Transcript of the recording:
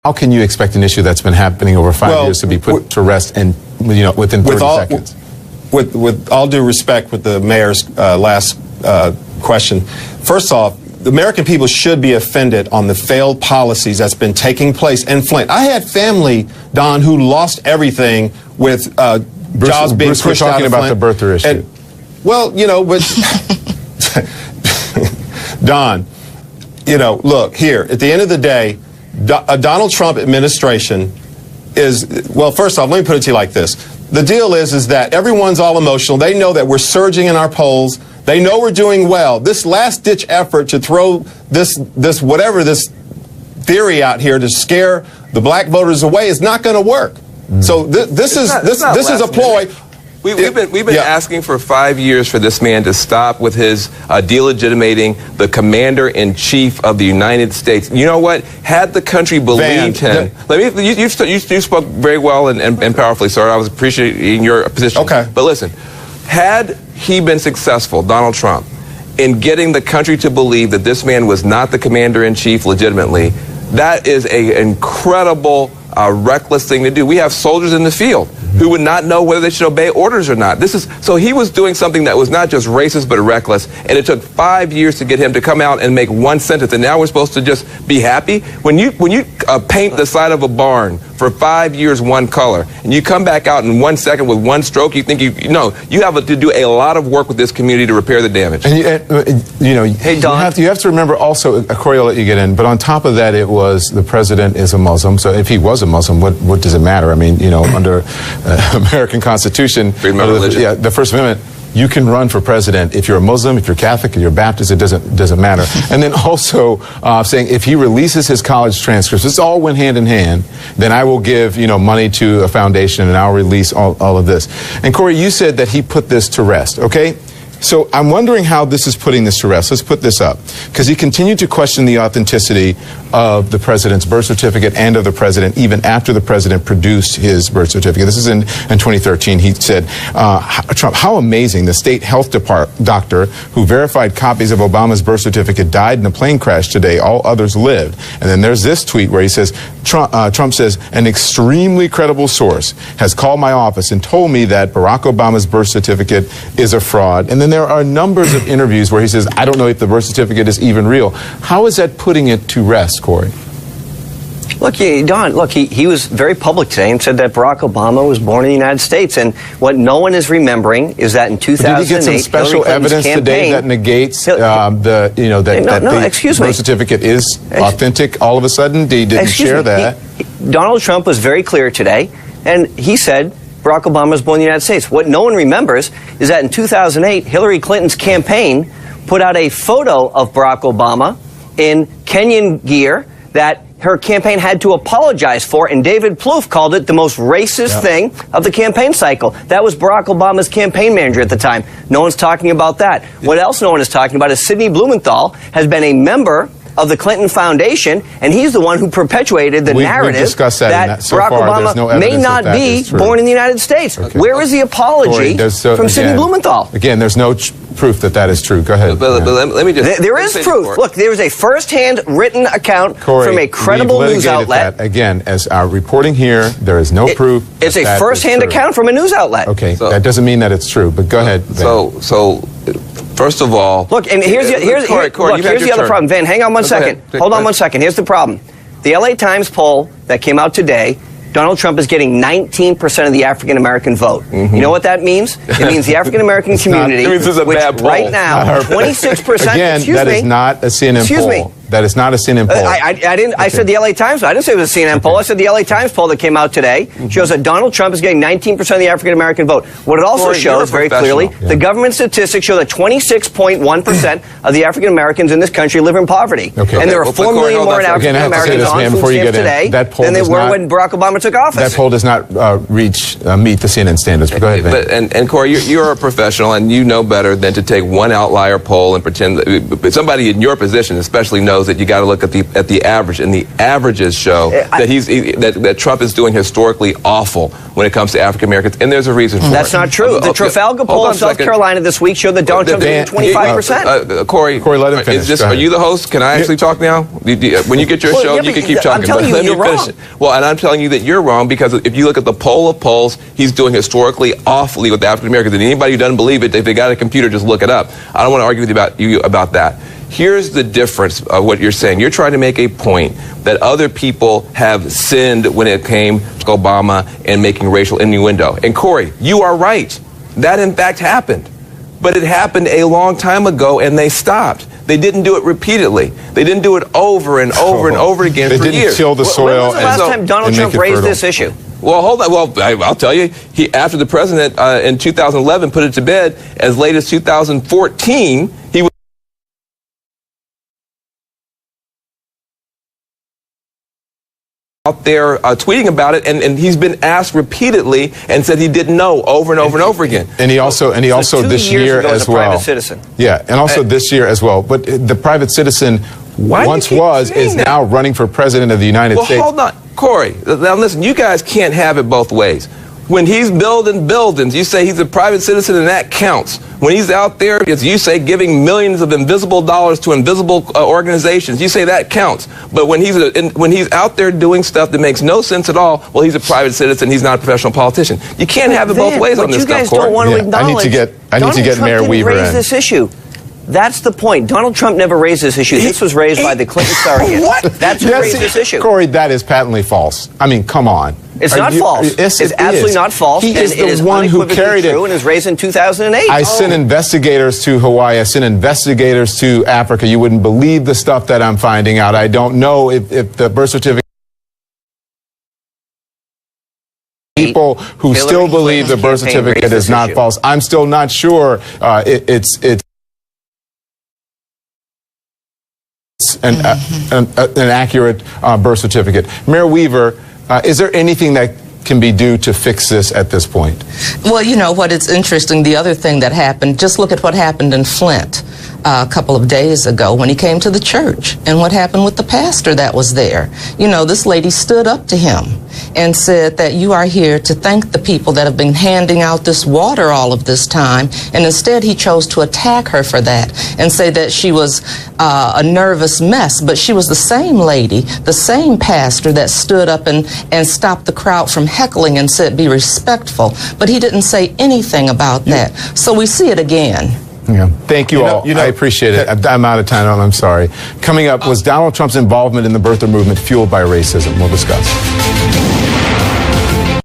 How can you expect an issue that's been happening over 5 years to be put to rest and within 30 seconds? With all due respect, with the mayor's last question, first off, the American people should be offended on the failed policies that's been taking place in Flint. I had family, Don, who lost everything with jobs being pushed out of Flint. We're talking about the birther issue. And, well, but Don, look, here, at the end of the day, a Donald Trump administration is, well, first off, let me put it to you like this. The deal is that everyone's all emotional. They know that we're surging in our polls. They know we're doing well. This last-ditch effort to throw this theory out here to scare the black voters away is not going to work. So this is a ploy. We've been asking for 5 years for this man to stop with his delegitimating the commander-in-chief of the United States. You know what? Had the country believed him, you spoke very well and powerfully, sir. I was appreciating your position. Okay. But listen, had he been successful, Donald Trump, in getting the country to believe that this man was not the commander-in-chief legitimately, that is an incredible, reckless thing to do. We have soldiers in the field who would not know whether they should obey orders or not. So he was doing something that was not just racist but reckless, and it took 5 years to get him to come out and make one sentence, and now we're supposed to just be happy? When you paint the side of a barn for 5 years one color, and you come back out in 1 second with one stroke, you think you have to do a lot of work with this community to repair the damage. And hey, Don, you have to remember also, Corey, I'll let you get in, but on top of that, it was the president is a Muslim, so if he was a Muslim, what does it matter? I mean, under American Constitution, the First Amendment, you can run for president if you're a Muslim, if you're Catholic, if you're Baptist, it doesn't matter. And then also saying if he releases his college transcripts, this all went hand in hand, then I will give money to a foundation and I'll release all of this. And Corey, you said that he put this to rest, okay? So I'm wondering how this is putting this to rest. Let's put this up. Because he continued to question the authenticity of the president's birth certificate and of the president even after the president produced his birth certificate. This is in 2013. He said, Trump, how amazing. The state health doctor who verified copies of Obama's birth certificate died in a plane crash today. All others lived. And then there's this tweet where he says, Trump says, an extremely credible source has called my office and told me that Barack Obama's birth certificate is a fraud. And then there are numbers of interviews where he says, I don't know if the birth certificate is even real. How is that putting it to rest, Corey? Look, Don, look, he was very public today and said that Barack Obama was born in the United States. And what no one is remembering is that in 2008, did he get some special evidence today that negates the birth certificate is authentic all of a sudden? He didn't share that. Donald Trump was very clear today, and he said Barack Obama was born in the United States. What no one remembers is that in 2008, Hillary Clinton's campaign put out a photo of Barack Obama in Kenyan gear that her campaign had to apologize for, and David Plouffe called it the most racist thing of the campaign cycle. That was Barack Obama's campaign manager at the time. No one's talking about that. What else no one is talking about is Sidney Blumenthal has been a member of the Clinton Foundation, and he's the one who perpetuated the narrative that Barack Obama may not be born in the United States. Okay. Where is the apology from Sidney Blumenthal? Again, there's no proof that is true. Go ahead. But let me just... There is proof. Look, there's a first-hand written account from a credible news outlet. That. Again, as our reporting here, there is no proof. It's a first-hand account from a news outlet. Okay, that doesn't mean that it's true, but go ahead. So first of all... Look, and here's the other problem. Van, hang on one second. Hold on 1 second. Here's the problem. The LA Times poll that came out today, Donald Trump is getting 19% of the African-American vote. You know what that means? It means the African-American community, which right now, 26%... Again, that is not a CNN poll. That is not a CNN poll. I said the LA Times. I didn't say it was a CNN poll. I said the LA Times poll that came out today shows that Donald Trump is getting 19% of the African American vote. What it also shows very clearly, the government statistics show that 26.1% of the African Americans in this country live in poverty. And there are 4 million more African Americans on food stamps today than there were when Barack Obama took office. That poll does not meet the CNN standards. But go ahead, Ben. And Corey, you're a professional, and you know better than to take one outlier poll and pretend that somebody in your position especially knows shows that you got to look at the average, and the averages show that Trump is doing historically awful when it comes to African Americans, and there's a reason for it. That's not true. The Trafalgar poll in South Carolina this week showed that Donald Trump is 25%. Corey, let him finish. Are you the host? Can I actually talk now? When you get your show, you can keep talking. I'm telling you, you're wrong. Well, and I'm telling you that you're wrong, because if you look at the poll of polls, he's doing historically awfully with African Americans. And anybody who doesn't believe it, if they got a computer, just look it up. I don't want to argue with you about that. Here's the difference of what you're saying. You're trying to make a point that other people have sinned when it came to Obama and making racial innuendo. And Corey, you are right. That in fact happened. But it happened a long time ago, and they stopped. They didn't do it repeatedly. They didn't do it over and over and over again for years. They didn't till the soil. When was the last time Donald Trump raised this issue? Well, hold on. Well, I'll tell you. After the president in 2011 put it to bed, as late as 2014, he was out there tweeting about it, and he's been asked repeatedly and said he didn't know over and over and over again. And he also this year as well. Private citizen. Yeah, and also this year as well. But the private citizen is now running for president of the United States. Well, hold on, Corey. Now listen, you guys can't have it both ways. When he's building buildings, you say he's a private citizen, and that counts. When he's out there, as you say, giving millions of invisible dollars to invisible organizations, you say that counts. But when he's out there doing stuff that makes no sense at all, well, he's a private citizen. He's not a professional politician. You can't have it both ways on this stuff, Corey. You guys don't want to acknowledge. I need to get Mayor Weaver in. Donald Trump didn't raise this issue. That's the point. Donald Trump never raised this issue. This was raised by the Clinton surrogate. What? That's who raised this issue. Corey, that is patently false. I mean, come on. It's not false. Yes, it's absolutely not false. He is the one who carried it. And it was raised in 2008. I sent investigators to Hawaii. I sent investigators to Africa. You wouldn't believe the stuff that I'm finding out. I don't know if the birth certificate. People who still believe the birth certificate is not false. I'm still not sure it's an accurate birth certificate. Mayor Weaver, is there anything that can be done to fix this at this point? Well, you know what, it's interesting. The other thing that happened, just look at what happened in Flint a couple of days ago when he came to the church, and what happened with the pastor that was there. You know, this lady stood up to him and said that you are here to thank the people that have been handing out this water all of this time, and instead he chose to attack her for that and say that she was a nervous mess. But she was the same lady, the same pastor that stood up and stopped the crowd from heckling and said be respectful, but he didn't say anything about that. So we see it again. Yeah. Thank you all. I appreciate it. I'm out of time. I'm sorry. Coming up, was Donald Trump's involvement in the birther movement fueled by racism? We'll discuss.